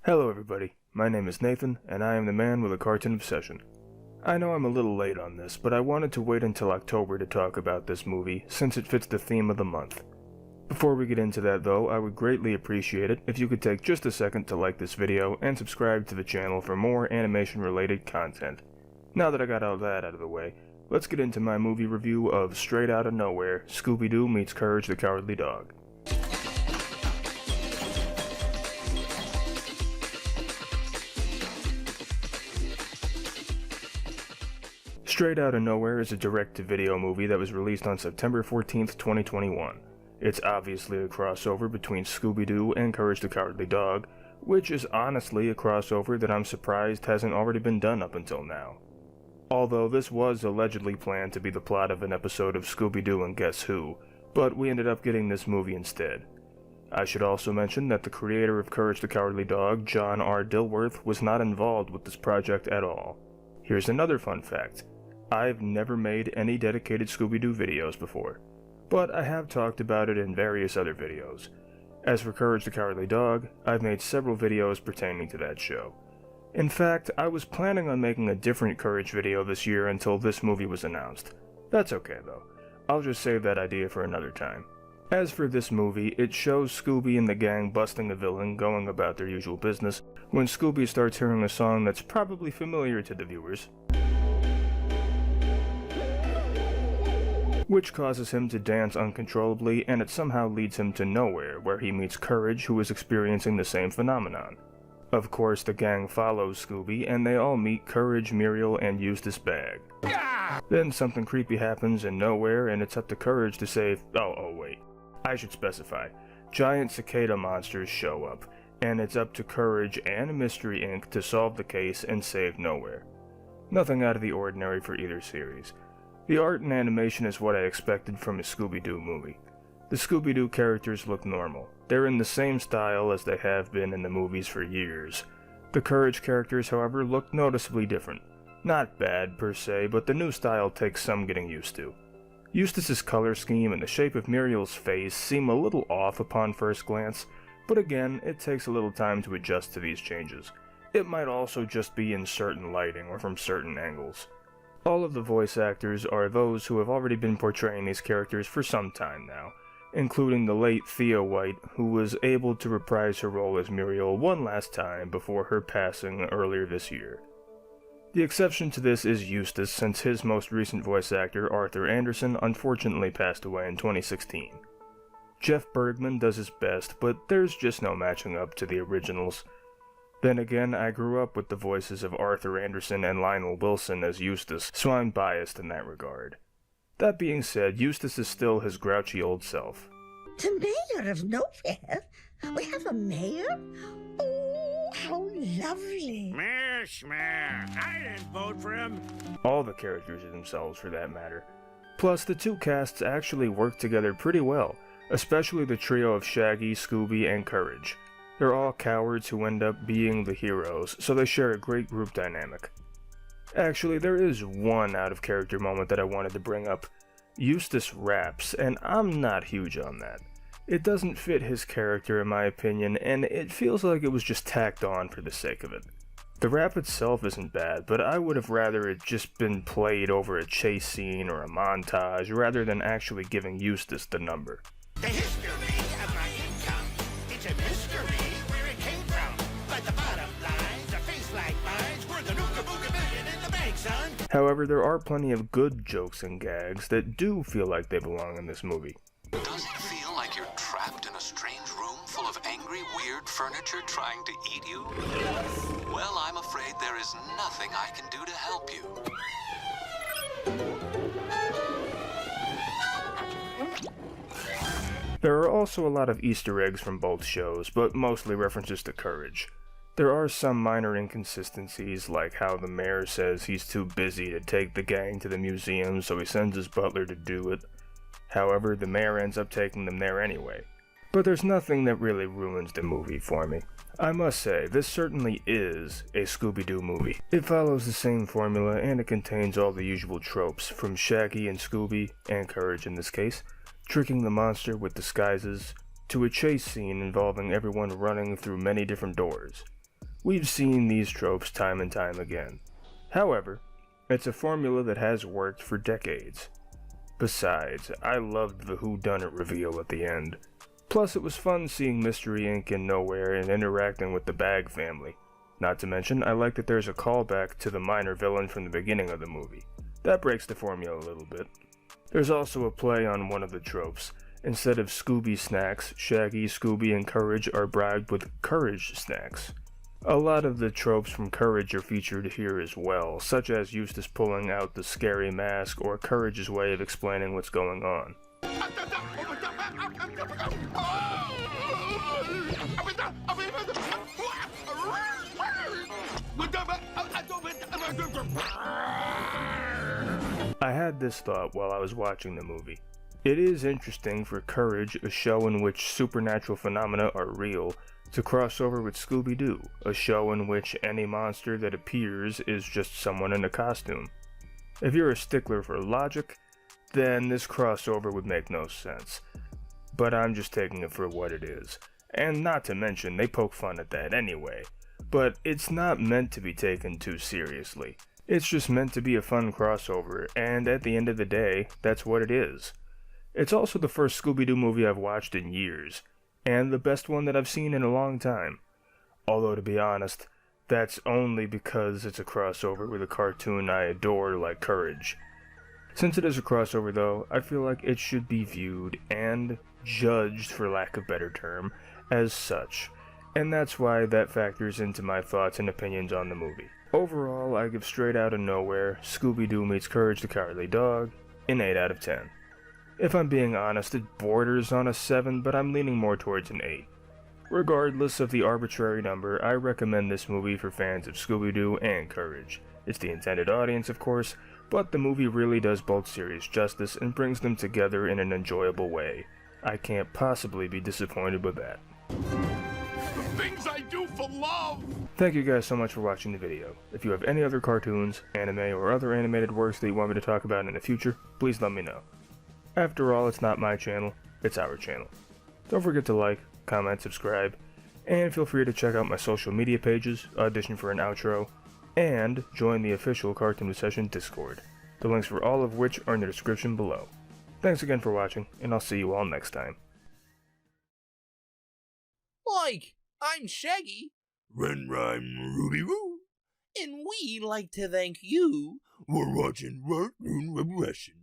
Hello everybody, my name is Nathan, and I am the man with a cartoon obsession. I know I'm a little late on this, but I wanted to wait until October to talk about this movie, since it fits the theme of the month. Before we get into that though, I would greatly appreciate it if you could take just a second to like this video and subscribe to the channel for more animation related content. Now that I got all that out of the way, let's get into my movie review of Straight Outta Nowhere, Scooby-Doo meets Courage the Cowardly Dog. Straight Outta Nowhere is a direct-to-video movie that was released on September 14th, 2021. It's obviously a crossover between Scooby-Doo and Courage the Cowardly Dog, which is honestly a crossover that I'm surprised hasn't already been done up until now. Although this was allegedly planned to be the plot of an episode of Scooby-Doo and Guess Who, but we ended up getting this movie instead. I should also mention that the creator of Courage the Cowardly Dog, John R. Dilworth, was not involved with this project at all. Here's another fun fact. I've never made any dedicated Scooby-Doo videos before, but I have talked about it in various other videos. As for Courage the Cowardly Dog, I've made several videos pertaining to that show. In fact, I was planning on making a different Courage video this year until this movie was announced. That's okay though, I'll just save that idea for another time. As for this movie, it shows Scooby and the gang busting a villain going about their usual business when Scooby starts hearing a song that's probably familiar to the viewers, which causes him to dance uncontrollably, and it somehow leads him to nowhere, where he meets Courage, who is experiencing the same phenomenon. Of course, the gang follows Scooby, and they all meet Courage, Muriel, and Eustace Bag. Then something creepy happens in Nowhere, and it's up to Courage to save— oh wait, I should specify. Giant cicada monsters show up, and it's up to Courage and Mystery Inc. to solve the case and save Nowhere. Nothing out of the ordinary for either series. The art and animation is what I expected from a Scooby-Doo movie. The Scooby-Doo characters look normal. They're in the same style as they have been in the movies for years. The Courage characters, however, look noticeably different. Not bad per se, but the new style takes some getting used to. Eustace's color scheme and the shape of Muriel's face seem a little off upon first glance, but again, it takes a little time to adjust to these changes. It might also just be in certain lighting or from certain angles. All of the voice actors are those who have already been portraying these characters for some time now, including the late Thea White, who was able to reprise her role as Muriel one last time before her passing earlier this year. The exception to this is Eustace, since his most recent voice actor, Arthur Anderson, unfortunately passed away in 2016. Jeff Bergman does his best, but there's just no matching up to the originals. Then again, I grew up with the voices of Arthur Anderson and Lionel Wilson as Eustace, so I'm biased in that regard. That being said, Eustace is still his grouchy old self. The mayor of Nowhere? We have a mayor? Oh, how lovely. Mayor Schmair, I didn't vote for him. All the characters are themselves for that matter. Plus, the two casts actually work together pretty well, especially the trio of Shaggy, Scooby, and Courage. They're all cowards who end up being the heroes, so they share a great group dynamic. Actually, there is one out-of-character moment that I wanted to bring up. Eustace raps, and I'm not huge on that. It doesn't fit his character in my opinion, and it feels like it was just tacked on for the sake of it. The rap itself isn't bad, but I would have rather it just been played over a chase scene or a montage rather than actually giving Eustace the number. The history of my income, it's a mystery where it came from. But the bottom line's a face like mine's worth a nooka-booka million in the bank, son. However, there are plenty of good jokes and gags that do feel like they belong in this movie. Does it feel like you're trapped in a strange room full of angry, weird furniture trying to eat you? Well, I'm afraid there is nothing I can do to help you. There are also a lot of Easter eggs from both shows, but mostly references to Courage. There are some minor inconsistencies, like how the mayor says he's too busy to take the gang to the museum, so he sends his butler to do it. However, the mayor ends up taking them there anyway. But there's nothing that really ruins the movie for me. I must say, this certainly is a Scooby-Doo movie. It follows the same formula, and it contains all the usual tropes, from Shaggy and Scooby, and Courage in this case, tricking the monster with disguises, to a chase scene involving everyone running through many different doors. We've seen these tropes time and time again. However, it's a formula that has worked for decades. Besides, I loved the whodunit reveal at the end. Plus, it was fun seeing Mystery Inc. in Nowhere and interacting with the Bag family. Not to mention, I like that there's a callback to the minor villain from the beginning of the movie. That breaks the formula a little bit. There's also a play on one of the tropes. Instead of Scooby snacks, Shaggy, Scooby, and Courage are bribed with Courage snacks. A lot of the tropes from Courage are featured here as well, such as Eustace pulling out the scary mask or Courage's way of explaining what's going on. I had this thought while I was watching the movie. It is interesting for Courage, a show in which supernatural phenomena are real, to cross over with Scooby-Doo, a show in which any monster that appears is just someone in a costume. If you're a stickler for logic, then this crossover would make no sense. But I'm just taking it for what it is. And not to mention, they poke fun at that anyway. But it's not meant to be taken too seriously. It's just meant to be a fun crossover, and at the end of the day, that's what it is. It's also the first Scooby-Doo movie I've watched in years, and the best one that I've seen in a long time. Although, to be honest, that's only because it's a crossover with a cartoon I adore like Courage. Since it is a crossover though, I feel like it should be viewed, and judged for lack of better term, as such. And that's why that factors into my thoughts and opinions on the movie. Overall, I give Straight Outta Nowhere, Scooby-Doo Meets Courage the Cowardly Dog, an 8 out of 10. If I'm being honest, it borders on a 7, but I'm leaning more towards an 8. Regardless of the arbitrary number, I recommend this movie for fans of Scooby-Doo and Courage. It's the intended audience, of course, but the movie really does both series justice and brings them together in an enjoyable way. I can't possibly be disappointed with that. Things I do for love! Thank you guys so much for watching the video. If you have any other cartoons, anime, or other animated works that you want me to talk about in the future, please let me know. After all, it's not my channel, it's our channel. Don't forget to like, comment, subscribe, and feel free to check out my social media pages, audition for an outro, and join the official Cartoon Obsession Discord. The links for all of which are in the description below. Thanks again for watching, and I'll see you all next time. Like, I'm Shaggy. Run, rhyme, Ruby Roo. And we like to thank you We're watching Cartoon Obsession.